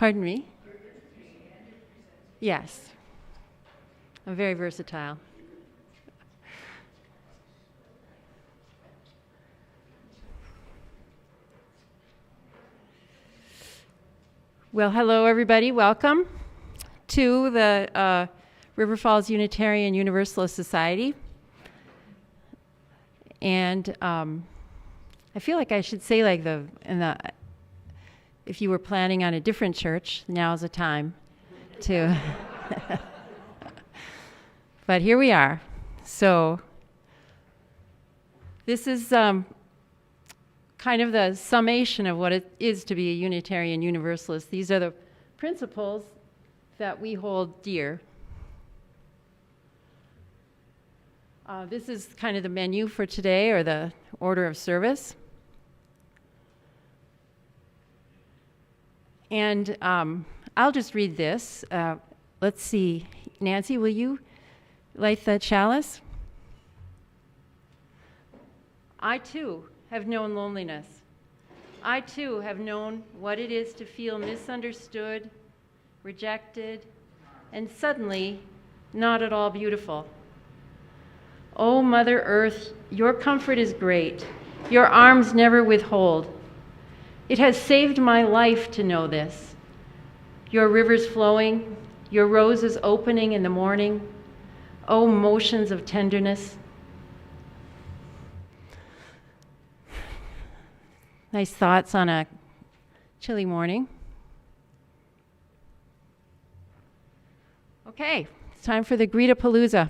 Pardon me? Yes. I'm very versatile. Well, hello, everybody. Welcome to the River Falls Unitarian Universalist Society. And I feel like I should say, if you were planning on a different church, now's the time to. But here we are. So this is kind of the summation of what it is to be a Unitarian Universalist. These are the principles that we hold dear. This is kind of the menu for today, or the order of service. And I'll just read this. Let's see. Nancy, will you light the chalice? I too have known loneliness. I too have known what it is to feel misunderstood, rejected, and suddenly not at all beautiful. Oh, Mother Earth, your comfort is great. Your arms never withhold. It has saved my life to know this. Your rivers flowing, your roses opening in the morning. Oh, motions of tenderness. Nice thoughts on a chilly morning. Okay, it's time for the Greetapalooza.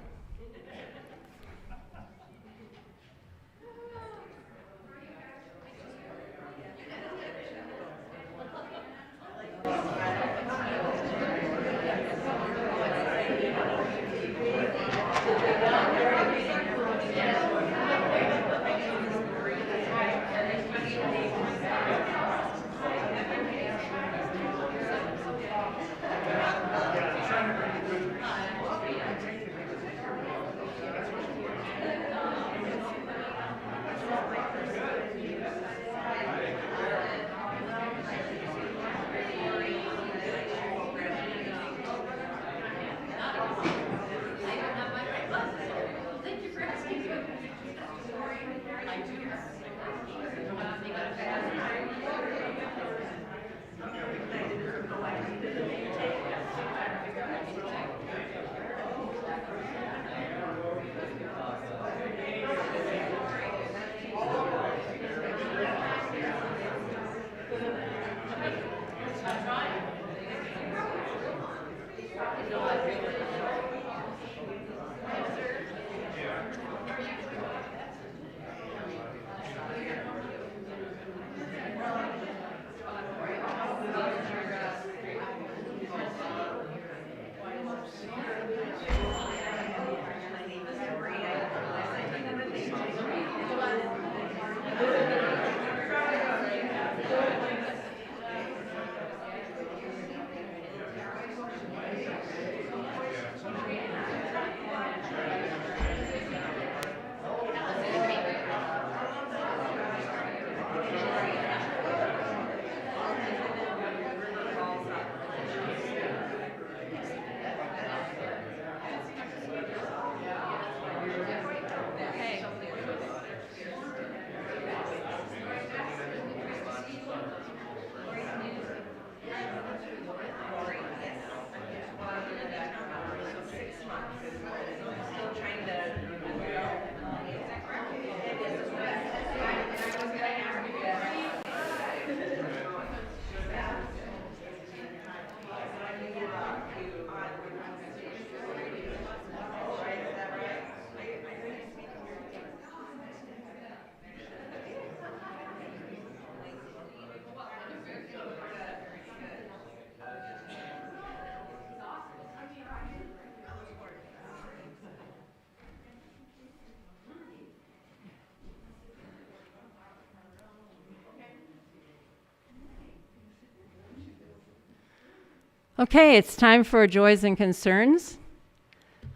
Okay, it's time for joys and concerns.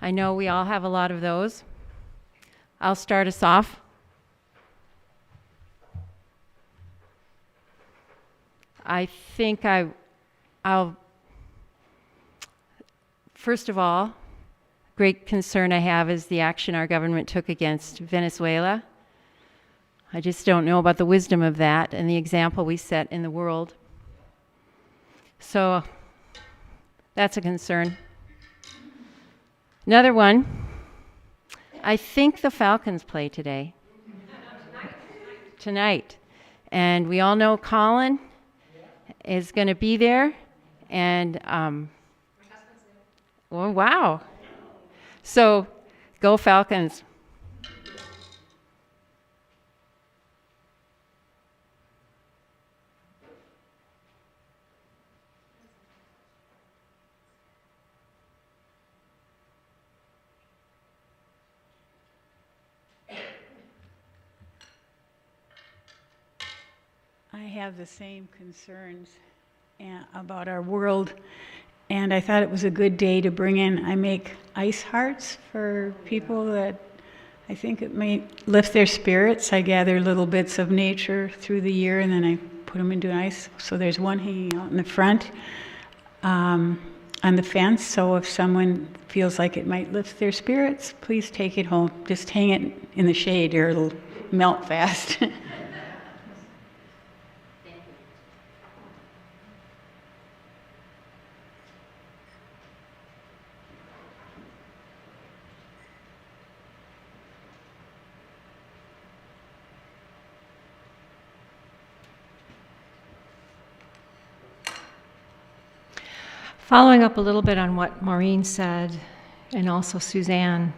I know we all have a lot of those. I'll start us off. I think I First of all, great concern I have is the action our government took against Venezuela. I just don't know about the wisdom of that and the example we set in the world. So that's a concern. Another one, I think the Falcons play today. Tonight. And we all know Colin is going to be there. And, oh, wow. So, go Falcons. I have the same concerns about our world, and I thought it was a good day to bring in, I make ice hearts for people that I think it may lift their spirits. I gather little bits of nature through the year, and then I put them into ice. So there's one hanging out in the front on the fence, so if someone feels like it might lift their spirits, please take it home. Just hang it in the shade or it'll melt fast. Following up a little bit on what Maureen said, and also Suzanne,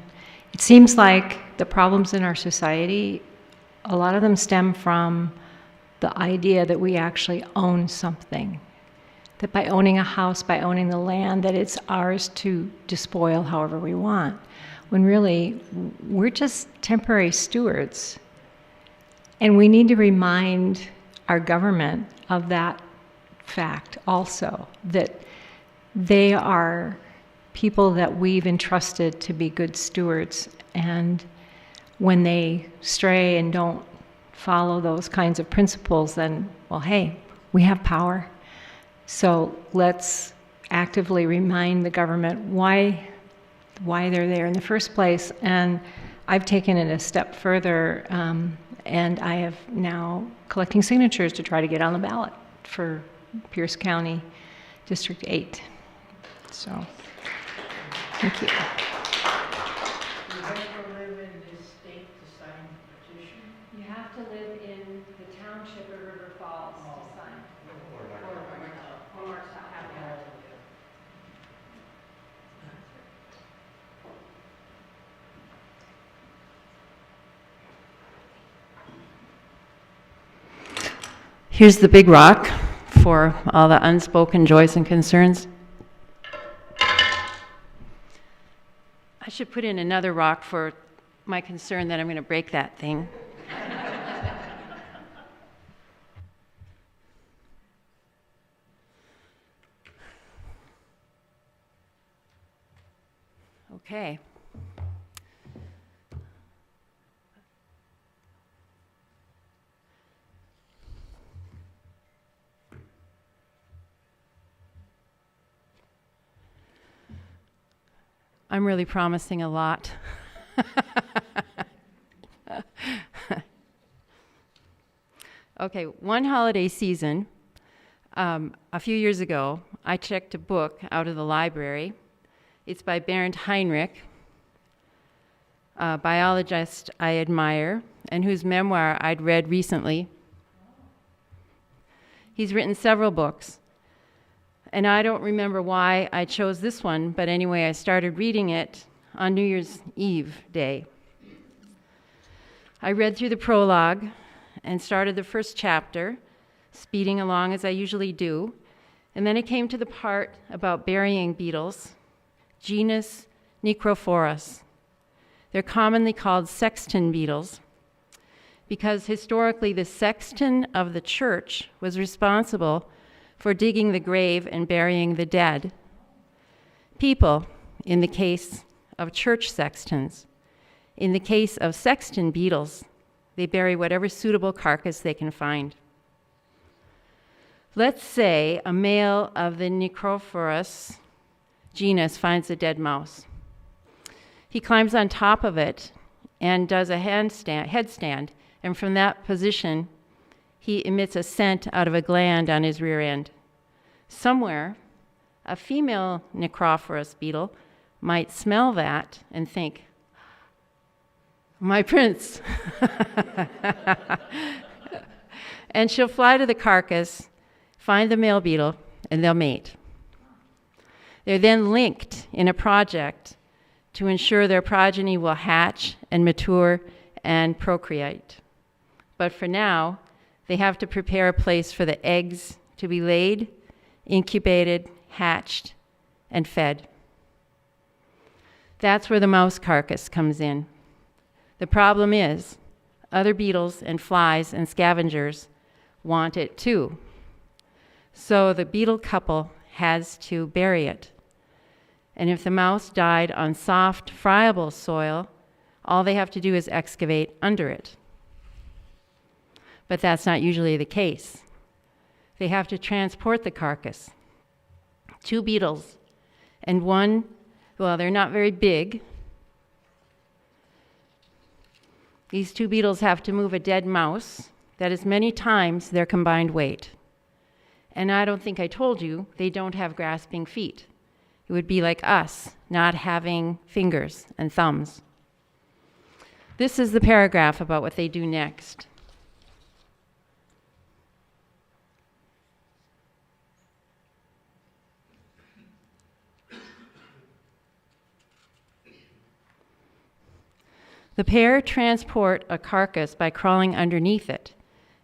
it seems like the problems in our society, a lot of them stem from the idea that we actually own something. That by owning a house, by owning the land, that it's ours to despoil however we want. When really, we're just temporary stewards. And we need to remind our government of that fact also, that they are people that we've entrusted to be good stewards, and when they stray and don't follow those kinds of principles, then, well, hey, we have power. So let's actively remind the government why they're there in the first place. And I've taken it a step further, and I have now collecting signatures to try to get on the ballot for Pierce County District 8. So, thank you. You have to live in this state to sign the petition? You have to live in the township of River Falls to sign. Or Marshall, have Here's the big rock for all the unspoken joys and concerns. I should put in another rock for my concern that I'm going to break that thing. Okay. I'm really promising a lot. Okay, one holiday season, a few years ago, I checked a book out of the library. It's by Bernd Heinrich, a biologist I admire, and whose memoir I'd read recently. He's written several books. And I don't remember why I chose this one, but anyway, I started reading it on New Year's Eve day. I read through the prologue and started the first chapter, speeding along as I usually do, and then it came to the part about burying beetles, genus Necrophorus. They're commonly called sexton beetles because historically the sexton of the church was responsible for digging the grave and burying the dead. People, in the case of church sextons. In the case of sexton beetles, they bury whatever suitable carcass they can find. Let's say a male of the Necrophorus genus finds a dead mouse. He climbs on top of it and does a headstand, and from that position, he emits a scent out of a gland on his rear end. Somewhere, a female Necrophorus beetle might smell that and think, my prince. And she'll fly to the carcass, find the male beetle, and they'll mate. They're then linked in a project to ensure their progeny will hatch and mature and procreate. But for now, they have to prepare a place for the eggs to be laid, incubated, hatched, and fed. That's where the mouse carcass comes in. The problem is, other beetles and flies and scavengers want it too. So the beetle couple has to bury it. And if the mouse died on soft, friable soil, all they have to do is excavate under it. But that's not usually the case. They have to transport the carcass. 2 beetles and one, well, they're not very big. These 2 beetles have to move a dead mouse that is many times their combined weight. And I don't think I told you, they don't have grasping feet. It would be like us, not having fingers and thumbs. This is the paragraph about what they do next. The pair transport a carcass by crawling underneath it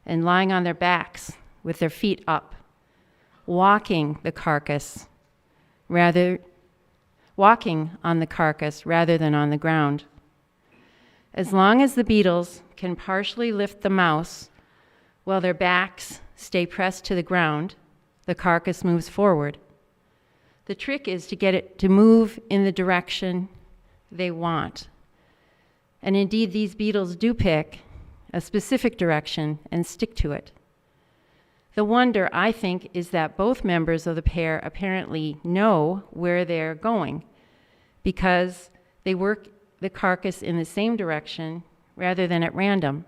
and lying on their backs with their feet up, walking on the carcass rather than on the ground. As long as the beetles can partially lift the mouse while their backs stay pressed to the ground, the carcass moves forward. The trick is to get it to move in the direction they want. And indeed, these beetles do pick a specific direction and stick to it. The wonder, I think, is that both members of the pair apparently know where they're going because they work the carcass in the same direction rather than at random,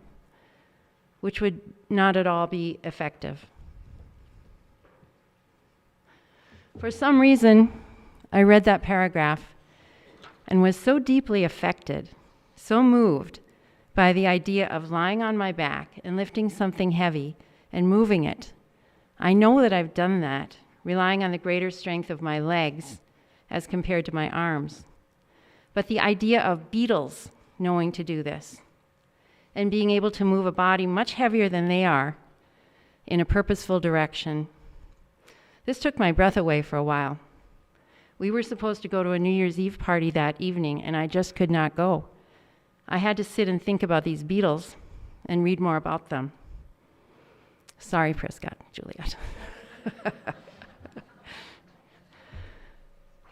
which would not at all be effective. For some reason, I read that paragraph and was so deeply affected, so moved by the idea of lying on my back and lifting something heavy and moving it. I know that I've done that, relying on the greater strength of my legs as compared to my arms. But the idea of beetles knowing to do this and being able to move a body much heavier than they are in a purposeful direction, this took my breath away for a while. We were supposed to go to a New Year's Eve party that evening, and I just could not go. I had to sit and think about these beetles and read more about them. Sorry, Prescott, Juliet.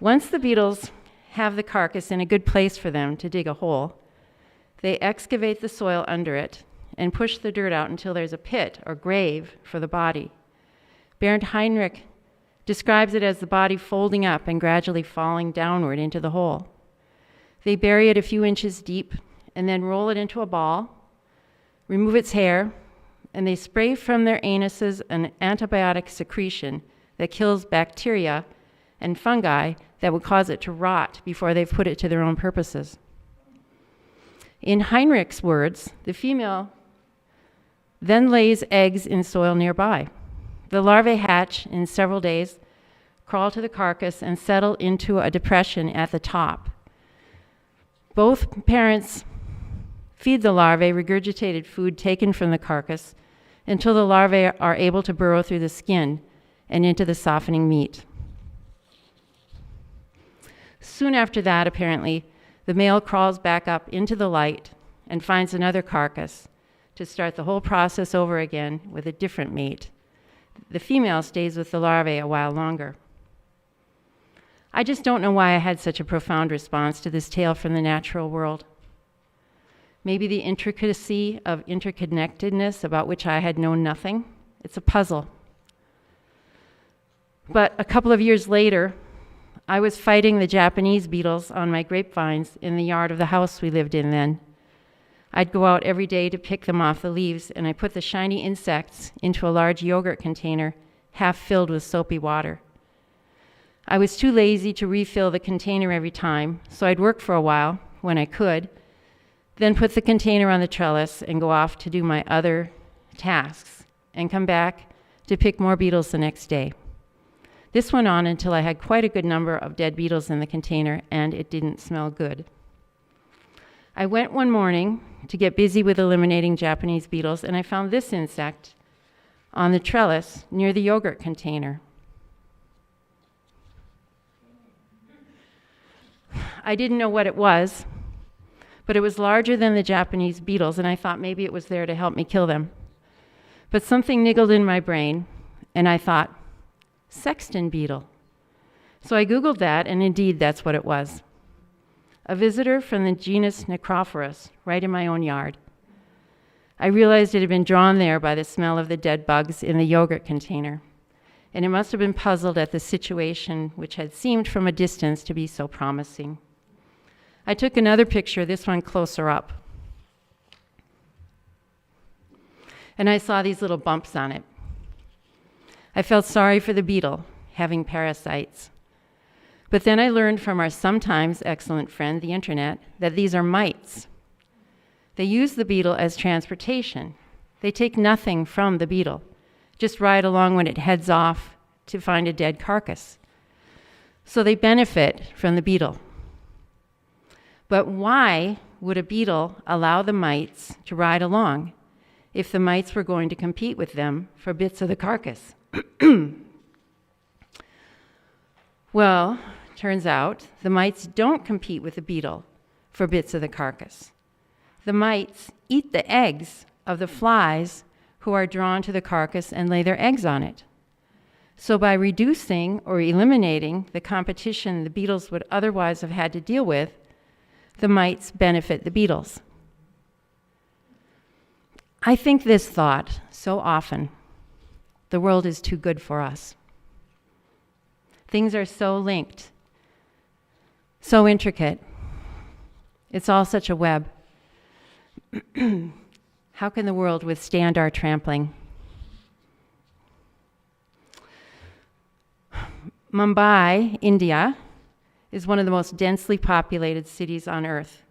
Once the beetles have the carcass in a good place for them to dig a hole, they excavate the soil under it and push the dirt out until there's a pit or grave for the body. Bernd Heinrich describes it as the body folding up and gradually falling downward into the hole. They bury it a few inches deep and then roll it into a ball, remove its hair, and they spray from their anuses an antibiotic secretion that kills bacteria and fungi that would cause it to rot before they've put it to their own purposes. In Heinrich's words, the female then lays eggs in soil nearby. The larvae hatch in several days, crawl to the carcass, and settle into a depression at the top. Both parents feed the larvae regurgitated food taken from the carcass until the larvae are able to burrow through the skin and into the softening meat. Soon after that, apparently, the male crawls back up into the light and finds another carcass to start the whole process over again with a different mate. The female stays with the larvae a while longer. I just don't know why I had such a profound response to this tale from the natural world. Maybe the intricacy of interconnectedness about which I had known nothing. It's a puzzle. But a couple of years later, I was fighting the Japanese beetles on my grapevines in the yard of the house we lived in then. I'd go out every day to pick them off the leaves, and I put the shiny insects into a large yogurt container half filled with soapy water. I was too lazy to refill the container every time, so I'd work for a while when I could, then put the container on the trellis and go off to do my other tasks and come back to pick more beetles the next day. This went on until I had quite a good number of dead beetles in the container, and it didn't smell good. I went one morning to get busy with eliminating Japanese beetles, and I found this insect on the trellis near the yogurt container. I didn't know what it was, but it was larger than the Japanese beetles, and I thought maybe it was there to help me kill them. But something niggled in my brain, and I thought, sexton beetle. So I Googled that, and indeed that's what it was. A visitor from the genus Necrophorus, right in my own yard. I realized it had been drawn there by the smell of the dead bugs in the yogurt container, and it must have been puzzled at the situation which had seemed from a distance to be so promising. I took another picture, this one closer up, and I saw these little bumps on it. I felt sorry for the beetle, having parasites. But then I learned from our sometimes excellent friend, the internet, that these are mites. They use the beetle as transportation. They take nothing from the beetle, just ride along when it heads off to find a dead carcass. So they benefit from the beetle. But why would a beetle allow the mites to ride along if the mites were going to compete with them for bits of the carcass? Well, turns out the mites don't compete with the beetle for bits of the carcass. The mites eat the eggs of the flies who are drawn to the carcass and lay their eggs on it. So by reducing or eliminating the competition the beetles would otherwise have had to deal with, the mites benefit the beetles. I think this thought so often. The world is too good for us. Things are so linked, so intricate. It's all such a web. How can the world withstand our trampling? Mumbai, India, is one of the most densely populated cities on Earth,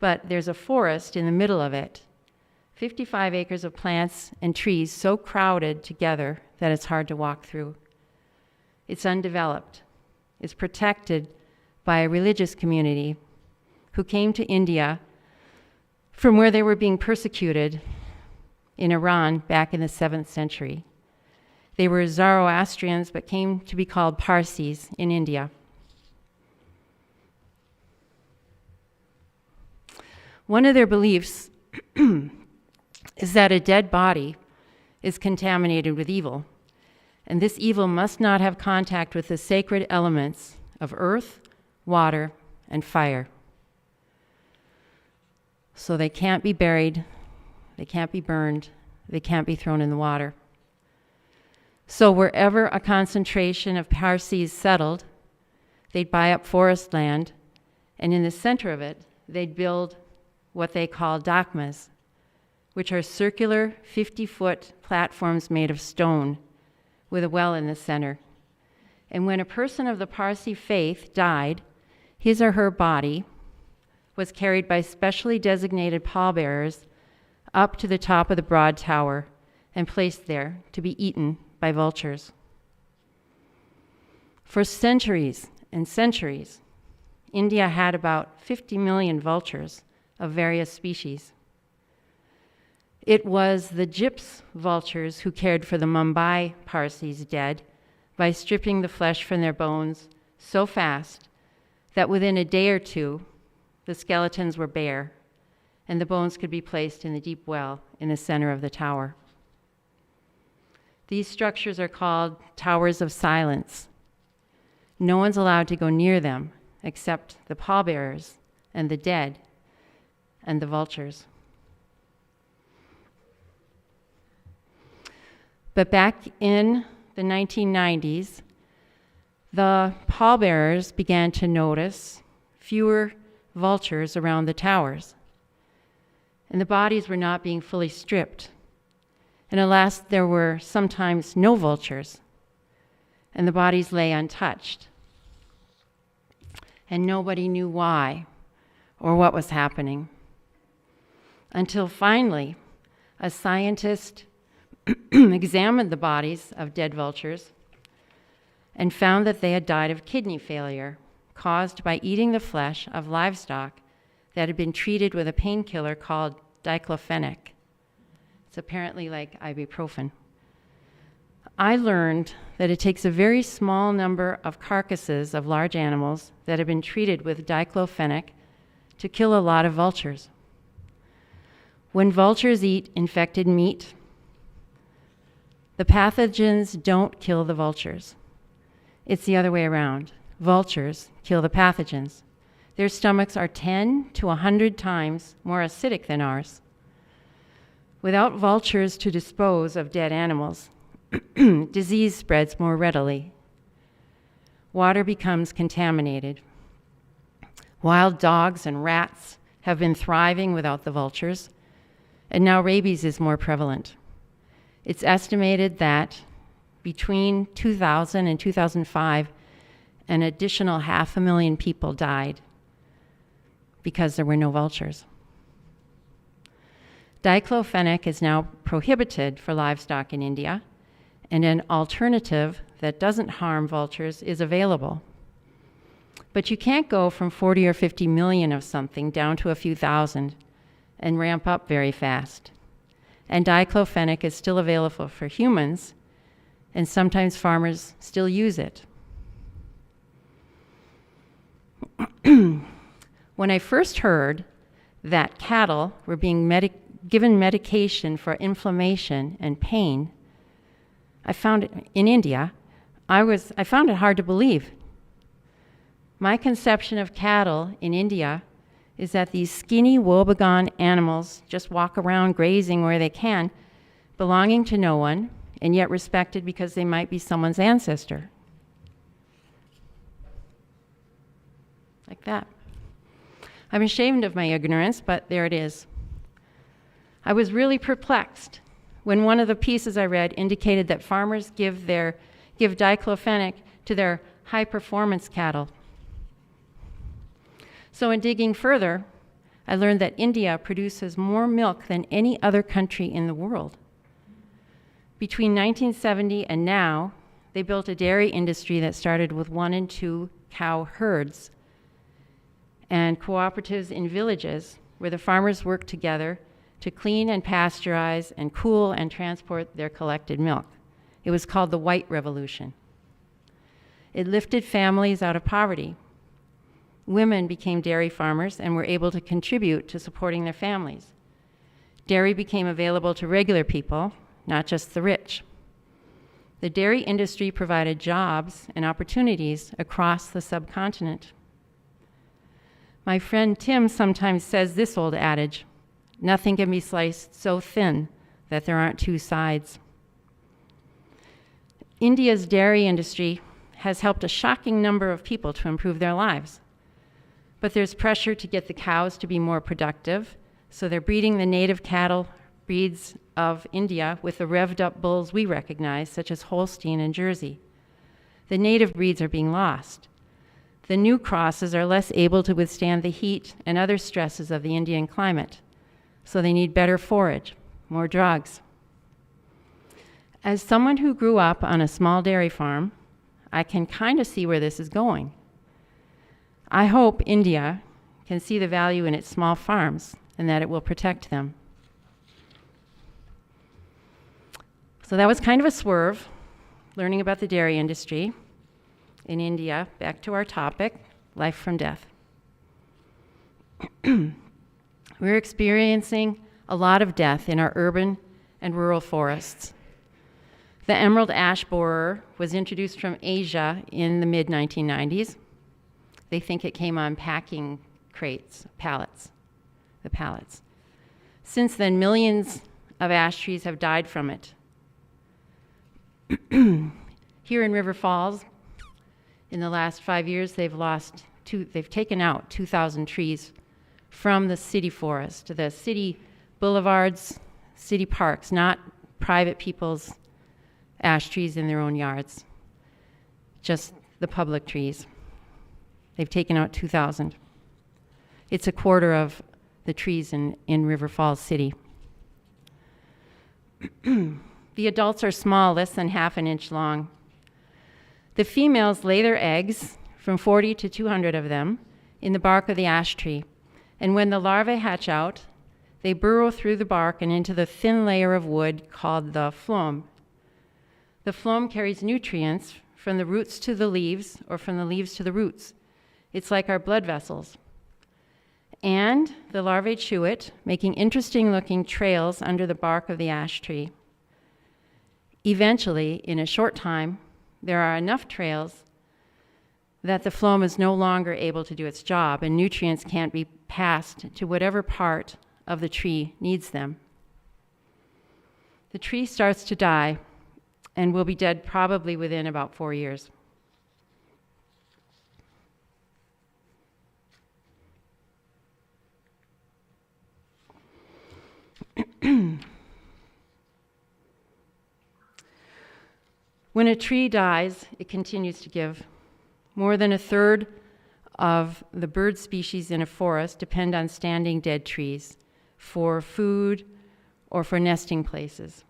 but there's a forest in the middle of it. 55 acres of plants and trees so crowded together that it's hard to walk through. It's undeveloped. It's protected by a religious community who came to India from where they were being persecuted in Iran back in the 7th century. They were Zoroastrians but came to be called Parsis in India. One of their beliefs is that a dead body is contaminated with evil, and this evil must not have contact with the sacred elements of earth, water, and fire. So they can't be buried, they can't be burned, they can't be thrown in the water. So wherever a concentration of Parsis settled, they'd buy up forest land, and in the center of it, they'd build what they call dakmas, which are circular 50-foot platforms made of stone with a well in the center. And when a person of the Parsi faith died, his or her body was carried by specially designated pallbearers up to the top of the broad tower and placed there to be eaten by vultures. For centuries and centuries, India had about 50 million vultures of various species. It was the gyps vultures who cared for the Mumbai Parsis dead by stripping the flesh from their bones so fast that within a day or two, the skeletons were bare and the bones could be placed in the deep well in the center of the tower. These structures are called towers of silence. No one's allowed to go near them except the pallbearers and the dead and the vultures. But back in the 1990s, the pallbearers began to notice fewer vultures around the towers, and the bodies were not being fully stripped. And alas, there were sometimes no vultures, and the bodies lay untouched. And nobody knew why or what was happening. Until finally, a scientist examined the bodies of dead vultures and found that they had died of kidney failure caused by eating the flesh of livestock that had been treated with a painkiller called diclofenac. It's apparently like ibuprofen. I learned that it takes a very small number of carcasses of large animals that have been treated with diclofenac to kill a lot of vultures. When vultures eat infected meat, the pathogens don't kill the vultures. It's the other way around. Vultures kill the pathogens. Their stomachs are 10 to 100 times more acidic than ours. Without vultures to dispose of dead animals, disease spreads more readily. Water becomes contaminated. Wild dogs and rats have been thriving without the vultures, and now rabies is more prevalent. It's estimated that between 2000 and 2005, an additional 500,000 people died because there were no vultures. Diclofenac is now prohibited for livestock in India, and an alternative that doesn't harm vultures is available. But you can't go from 40 or 50 million of something down to a few thousand and ramp up very fast. And diclofenac is still available for humans, and sometimes farmers still use it. When I first heard that cattle were being given medication for inflammation and pain, I found it in India, I found it hard to believe. My conception of cattle in India is that these skinny, woebegone animals just walk around grazing where they can, belonging to no one, and yet respected because they might be someone's ancestor. Like that. I'm ashamed of my ignorance, but there it is. I was really perplexed when one of the pieces I read indicated that farmers give diclofenac to their high-performance cattle. So in digging further, I learned that India produces more milk than any other country in the world. Between 1970 and now, they built a dairy industry that started with 1 and 2 cow herds and cooperatives in villages where the farmers worked together to clean and pasteurize and cool and transport their collected milk. It was called the White Revolution. It lifted families out of poverty. Women became dairy farmers and were able to contribute to supporting their families. Dairy became available to regular people, not just the rich. The dairy industry provided jobs and opportunities across the subcontinent. My friend Tim sometimes says this old adage, nothing can be sliced so thin that there aren't two sides. India's dairy industry has helped a shocking number of people to improve their lives. But there's pressure to get the cows to be more productive, so they're breeding the native cattle breeds of India with the revved up bulls we recognize, such as Holstein and Jersey. The native breeds are being lost. The new crosses are less able to withstand the heat and other stresses of the Indian climate, so they need better forage, more drugs. As someone who grew up on a small dairy farm, I can kind of see where this is going. I hope India can see the value in its small farms and that it will protect them. So that was kind of a swerve, learning about the dairy industry in India. Back to our topic, life from death. We're experiencing a lot of death in our urban and rural forests. The emerald ash borer was introduced from Asia in the mid-1990s. They think it came on packing crates, pallets. Since then, millions of ash trees have died from it. Here in River Falls, In the last 5 years, they've taken out 2,000 trees from the city forest, the city boulevards, city parks, not private people's ash trees in their own yards, just the public trees. They've taken out 2,000. It's a quarter of the trees in River Falls City. The adults are small, less than half an inch long. The females lay their eggs, from 40 to 200 of them, in the bark of the ash tree. And when the larvae hatch out, they burrow through the bark and into the thin layer of wood called the phloem. The phloem carries nutrients from the roots to the leaves, or from the leaves to the roots. It's like our blood vessels. And the larvae chew it, making interesting-looking trails under the bark of the ash tree. Eventually, in a short time, there are enough trails that the phloem is no longer able to do its job, and nutrients can't be passed to whatever part of the tree needs them. The tree starts to die and will be dead probably within about 4 years. When a tree dies, it continues to give. More than a third of the bird species in a forest depend on standing dead trees for food or for nesting places.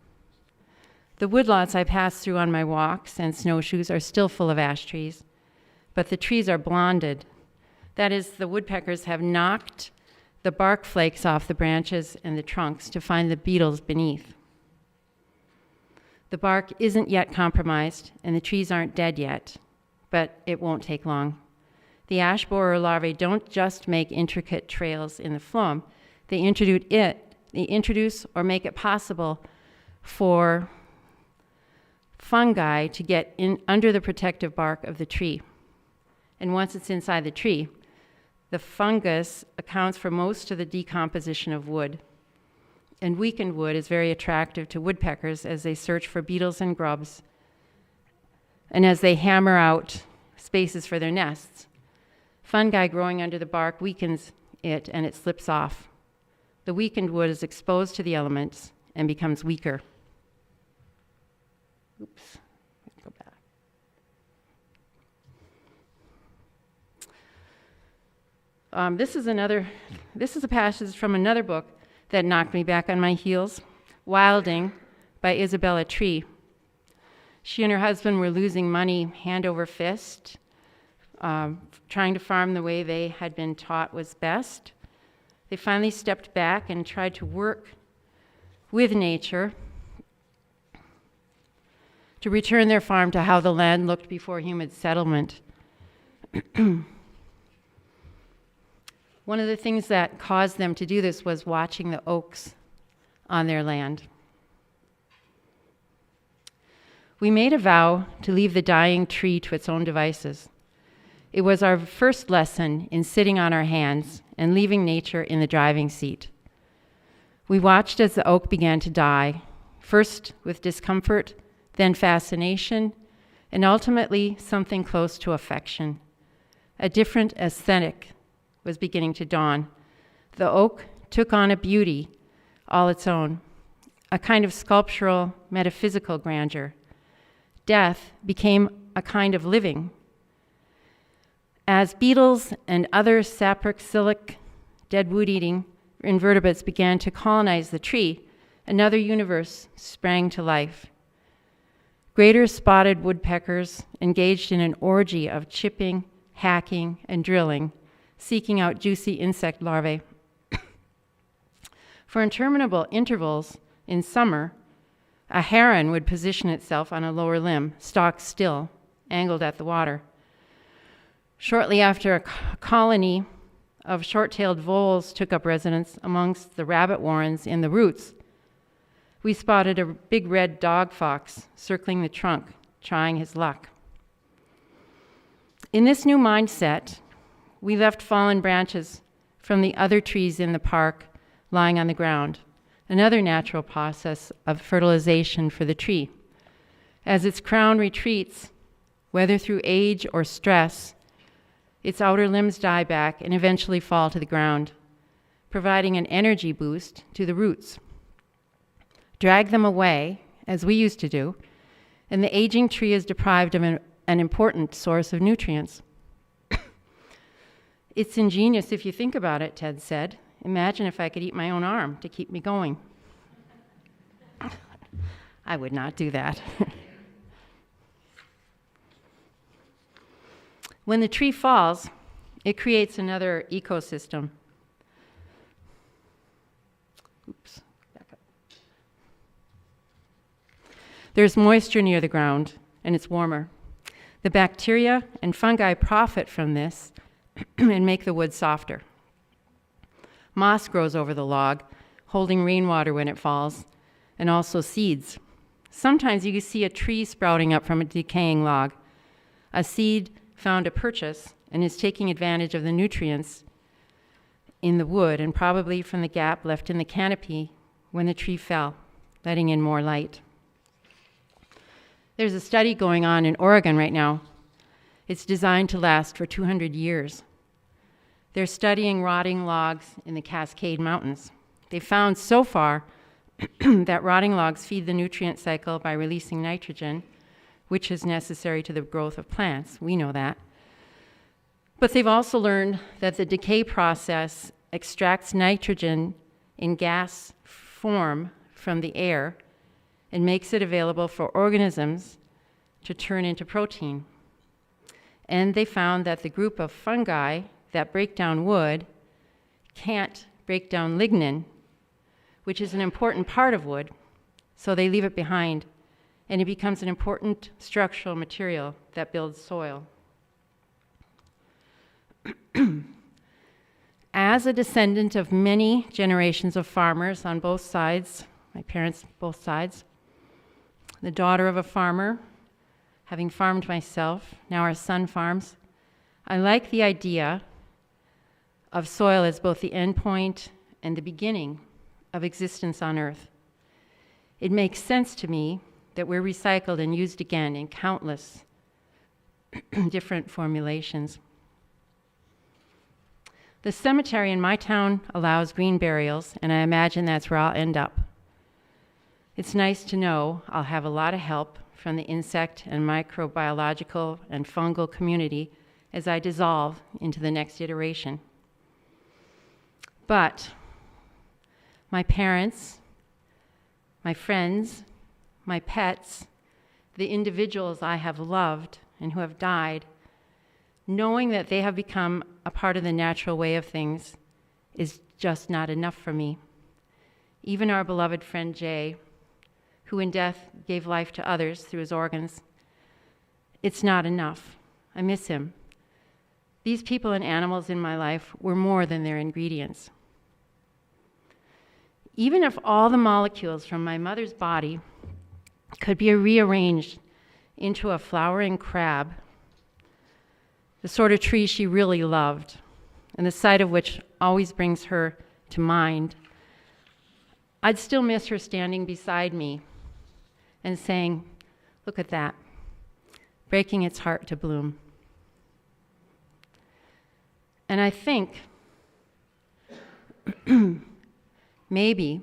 The woodlots I pass through on my walks and snowshoes are still full of ash trees, but the trees are blonded. That is, the woodpeckers have knocked the bark flakes off the branches and the trunks to find the beetles beneath. The bark isn't yet compromised, and the trees aren't dead yet, but it won't take long. The ash borer larvae don't just make intricate trails in the phloem. They introduce or make it possible for fungi to get in under the protective bark of the tree. And once it's inside the tree, the fungus accounts for most of the decomposition of wood. And weakened wood is very attractive to woodpeckers as they search for beetles and grubs, and as they hammer out spaces for their nests. Fungi growing under the bark weakens it, and it slips off. The weakened wood is exposed to the elements and becomes weaker. Oops, go back. This is a passage from another book that knocked me back on my heels, Wilding by Isabella Tree. She and her husband were losing money hand over fist, trying to farm the way they had been taught was best. They finally stepped back and tried to work with nature to return their farm to how the land looked before human settlement. One of the things that caused them to do this was watching the oaks on their land. We made a vow to leave the dying tree to its own devices. It was our first lesson in sitting on our hands and leaving nature in the driving seat. We watched as the oak began to die, first with discomfort, then fascination, and ultimately something close to affection. A different aesthetic was beginning to dawn. The oak took on a beauty all its own, a kind of sculptural, metaphysical grandeur. Death became a kind of living. As beetles and other saproxylic, dead wood-eating invertebrates began to colonize the tree, another universe sprang to life. Greater spotted woodpeckers engaged in an orgy of chipping, hacking, and drilling, seeking out juicy insect larvae. For interminable intervals in summer, a heron would position itself on a lower limb, stock still, angled at the water. Shortly after, a colony of short-tailed voles took up residence amongst the rabbit warrens in the roots. We spotted a big red dog fox circling the trunk, trying his luck. In this new mindset, we left fallen branches from the other trees in the park lying on the ground, another natural process of fertilization for the tree. As its crown retreats, Whether through age or stress, its outer limbs die back and eventually fall to the ground, providing an energy boost to the roots. Drag them away, as we used to do, and the aging tree is deprived of an important source of nutrients. It's ingenious if you think about it, Ted said. Imagine if I could eat my own arm to keep me going. I would not do that. When the tree falls, it creates another ecosystem. Oops, back up. There's moisture near the ground, and it's warmer. The bacteria and fungi profit from this and make the wood softer. Moss grows over the log, holding rainwater when it falls, and also seeds. Sometimes you can see a tree sprouting up from a decaying log. A seed found a purchase and is taking advantage of the nutrients in the wood and probably from the gap left in the canopy when the tree fell, letting in more light. There's a study going on in Oregon right now. It's designed to last for 200 years. They're studying rotting logs in the Cascade Mountains. They found so far that rotting logs feed the nutrient cycle by releasing nitrogen, which is necessary to the growth of plants. We know that. But they've also learned that the decay process extracts nitrogen in gas form from the air and makes it available for organisms to turn into protein. And they found that the group of fungi that break down wood can't break down lignin, which is an important part of wood, so they leave it behind, and it becomes an important structural material that builds soil. As a descendant of many generations of farmers on both sides, my parents both sides, the daughter of a farmer, having farmed myself, now our son farms, I like the idea of soil as both the end point and the beginning of existence on Earth. It makes sense to me that we're recycled and used again in countless different formulations. The cemetery in my town allows green burials, and I imagine that's where I'll end up. It's nice to know I'll have a lot of help from the insect and microbiological and fungal community as I dissolve into the next iteration. But my parents, my friends, my pets, the individuals I have loved and who have died, knowing that they have become a part of the natural way of things is just not enough for me. Even our beloved friend Jay, who in death gave life to others through his organs, it's not enough. I miss him. These people and animals in my life were more than their ingredients. Even if all the molecules from my mother's body could be rearranged into a flowering crab, the sort of tree she really loved, and the sight of which always brings her to mind, I'd still miss her standing beside me and saying, "Look at that, breaking its heart to bloom." And I think maybe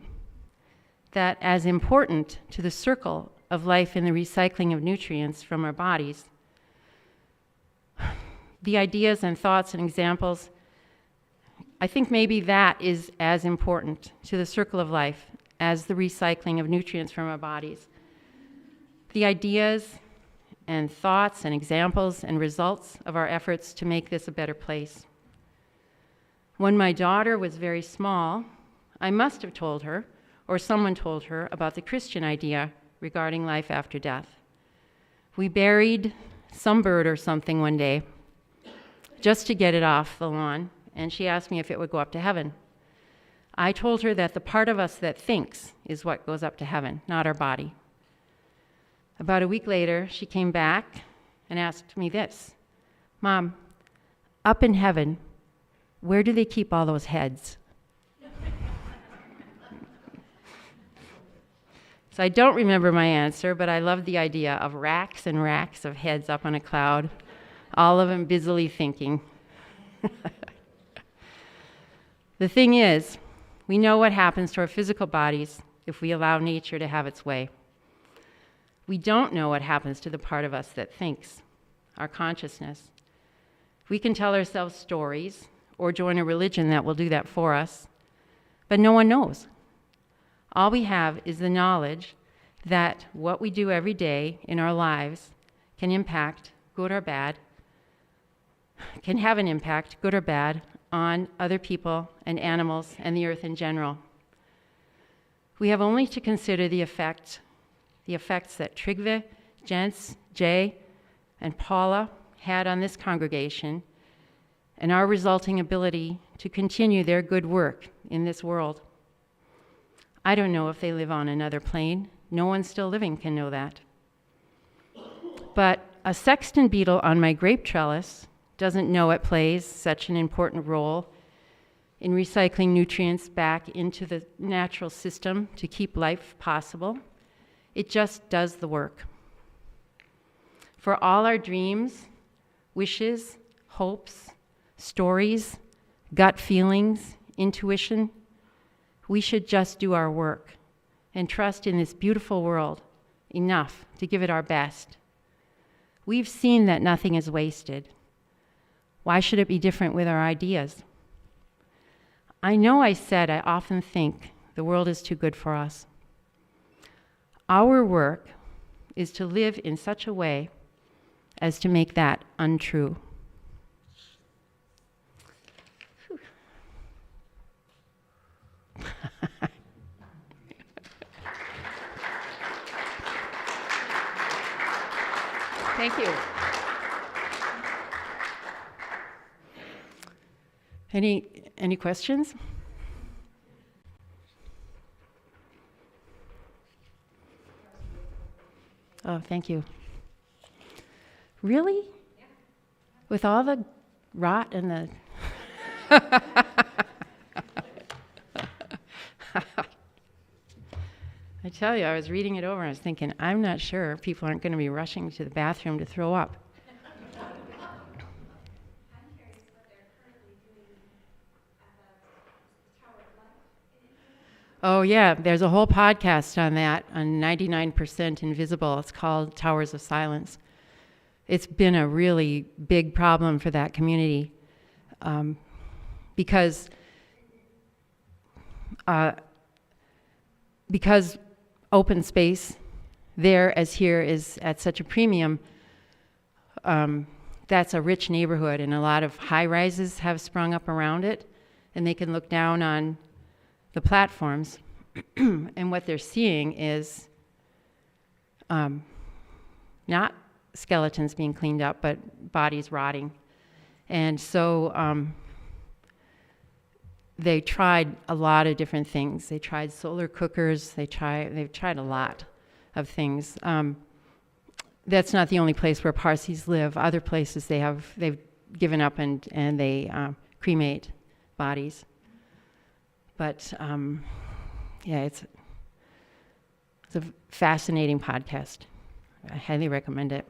that as important to the circle of life in the recycling of nutrients from our bodies, the ideas and thoughts and examples, I think maybe that is as important to the circle of life as the recycling of nutrients from our bodies. The ideas and thoughts and examples and results of our efforts to make this a better place. When my daughter was very small, I must have told her, or someone told her, about the Christian idea regarding life after death. We buried some bird or something one day just to get it off the lawn, and she asked me if it would go up to heaven. I told her that the part of us that thinks is what goes up to heaven, not our body. About a week later, she came back and asked me this: "Mom, up in heaven, where do they keep all those heads?" So I don't remember my answer, but I love the idea of racks and racks of heads up on a cloud, all of them busily thinking. The thing is, we know what happens to our physical bodies if we allow nature to have its way. We don't know what happens to the part of us that thinks, our consciousness. We can tell ourselves stories or join a religion that will do that for us, but no one knows. All we have is the knowledge that what we do every day in our lives can impact, good or bad, can have an impact, good or bad, on other people and animals and the earth in general. We have only to consider the effects that Trygve, Jens, Jay, and Paula had on this congregation and our resulting ability to continue their good work in this world. I don't know if they live on another plane. No one still living can know that. But a sexton beetle on my grape trellis doesn't know it plays such an important role in recycling nutrients back into the natural system to keep life possible. It just does the work. For all our dreams, wishes, hopes, stories, gut feelings, intuition, we should just do our work and trust in this beautiful world enough to give it our best. We've seen that nothing is wasted. Why should it be different with our ideas? I know I said I often think the world is too good for us. Our work is to live in such a way as to make that untrue. Thank you. Any questions? Oh, thank you. Really? Yeah. With all the rot and the... I tell you, I was reading it over and I was thinking, I'm not sure people aren't going to be rushing to the bathroom to throw up. Oh, yeah, there's a whole podcast on that, on 99% Invisible. It's called Towers of Silence. It's been a really big problem for that community because open space there as here is at such a premium. That's a rich neighborhood, and a lot of high-rises have sprung up around it, and they can look down on the platforms, and what they're seeing is not skeletons being cleaned up, but bodies rotting. And so they tried a lot of different things. They tried solar cookers. They've tried a lot of things. That's not the only place where Parsis live. Other places they've given up and they cremate bodies. But yeah, it's a fascinating podcast. I highly recommend it.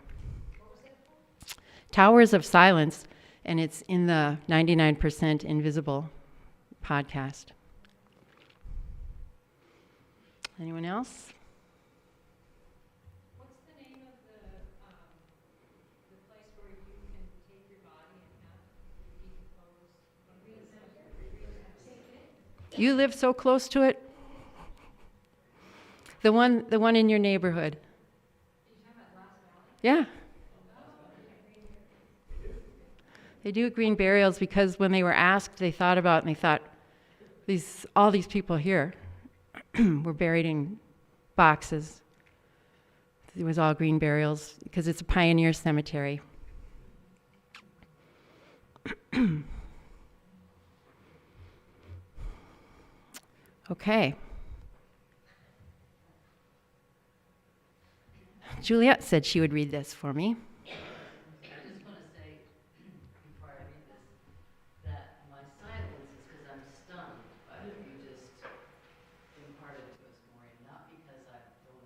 What was it called? Towers of Silence, and it's in the 99% Invisible podcast. Anyone else? What's the name of the place where you can take your body and have decomposed? You live so close to it. The one in your neighborhood. Yeah. They do green burials because when they were asked, they thought about it and they thought, all these people here were buried in boxes. It was all green burials because it's a pioneer cemetery. Okay. Juliet said she would read this for me. I just want to say, before I read this, that my silence is because I'm stunned by what you just imparted to us, Maureen, not because I don't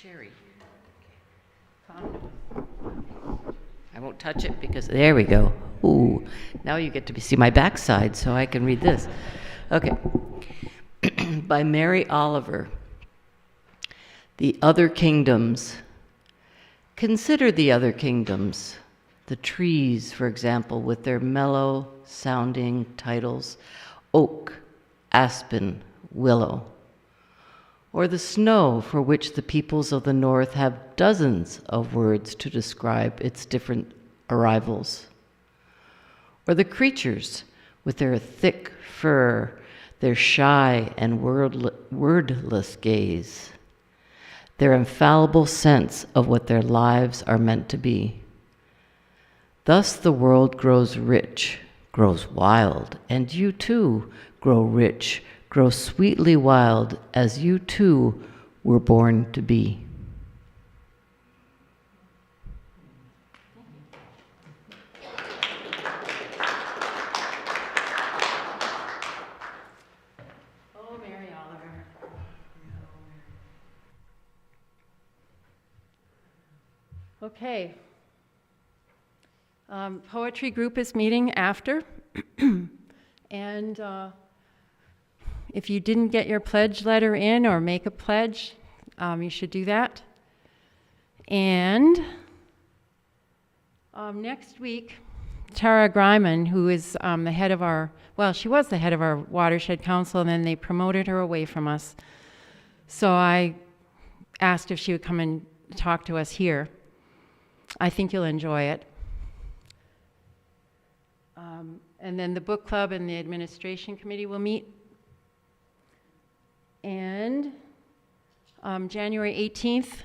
cherry. I won't touch it because, there we go. Ooh, now you get to see my backside so I can read this. Okay. By Mary Oliver. The Other Kingdoms. Consider the other kingdoms. The trees, for example, with their mellow-sounding titles, oak, aspen, willow. Or the snow, for which the peoples of the north have dozens of words to describe its different arrivals. Or the creatures, with their thick fur, their shy and wordless gaze, their infallible sense of what their lives are meant to be. Thus the world grows rich, grows wild, and you too grow rich, grow sweetly wild, as you too were born to be. Oh, Mary Oliver. Okay. Poetry group is meeting after. And if you didn't get your pledge letter in or make a pledge, you should do that. And next week, Tara Greiman, who is the head of our, well, she was the head of our Watershed Council, and then they promoted her away from us. So I asked if she would come and talk to us here. I think you'll enjoy it. And then the book club and the administration committee will meet. And January 18th,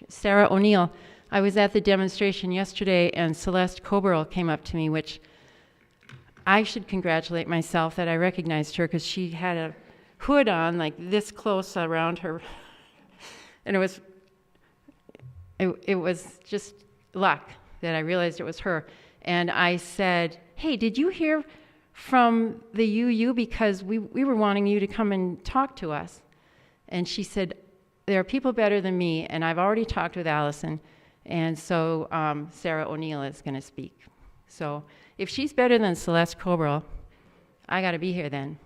Sarah O'Neill. I was at the demonstration yesterday, and Celeste Coberl came up to me, which I should congratulate myself that I recognized her, because she had a hood on like this close around her. And it was just luck that I realized it was her. And I said, hey, did you hear from the UU? Because we were wanting you to come and talk to us. And she said, there are people better than me, and I've already talked with Allison. And so Sarah O'Neill is going to speak. So if she's better than Celeste Coberl, I got to be here then.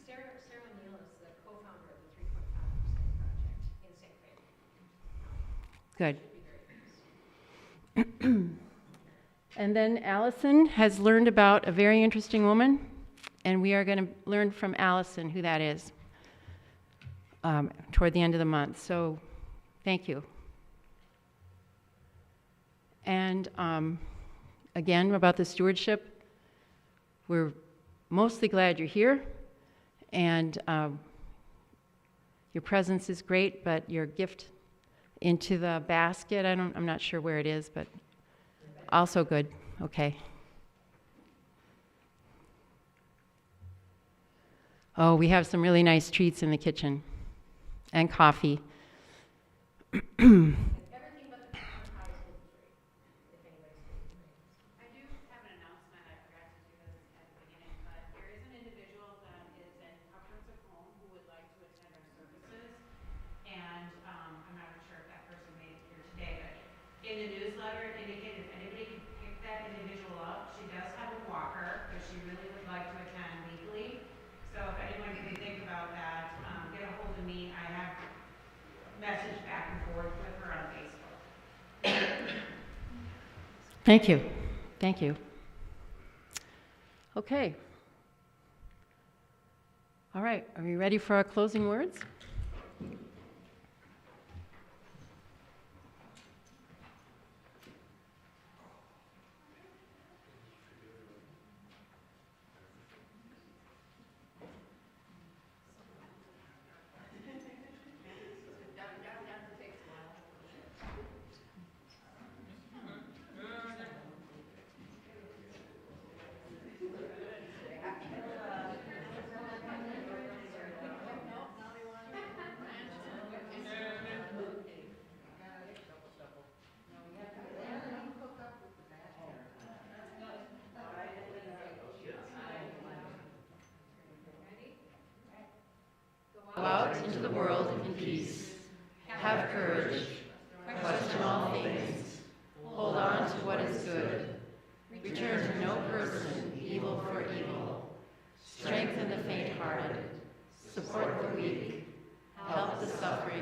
Sarah O'Neill is the co-founder of the 3.5% project in St. Croix. Good. And then Allison has learned about a very interesting woman, and we are going to learn from Allison who that is toward the end of the month. So thank you. And again, about the stewardship, we're mostly glad you're here, and your presence is great, but your gift into the basket, I'm not sure where it is, but also good. Okay. Oh, we have some really nice treats in the kitchen and coffee. Everything but the pie is gluten-free, if anybody's gluten-free. I do have an announcement. I forgot to do this at the beginning, but there is an individual that is in comforts of home who would like to attend our services. And I'm not sure if that person made it here today, but in the newsletter, it indicated if anybody could pick that individual up. She does have a walker, but she really would like to attend weekly. So if anyone can think about that, get a hold of me. I have messaged back and forth with her on Facebook. Thank you. Thank you. Okay. All right. Are we ready for our closing words? Go out into the world in peace. Have courage. Question all things. Hold on to what is good. Return to no person evil for evil. Strengthen the faint-hearted. Support the weak. Help the suffering.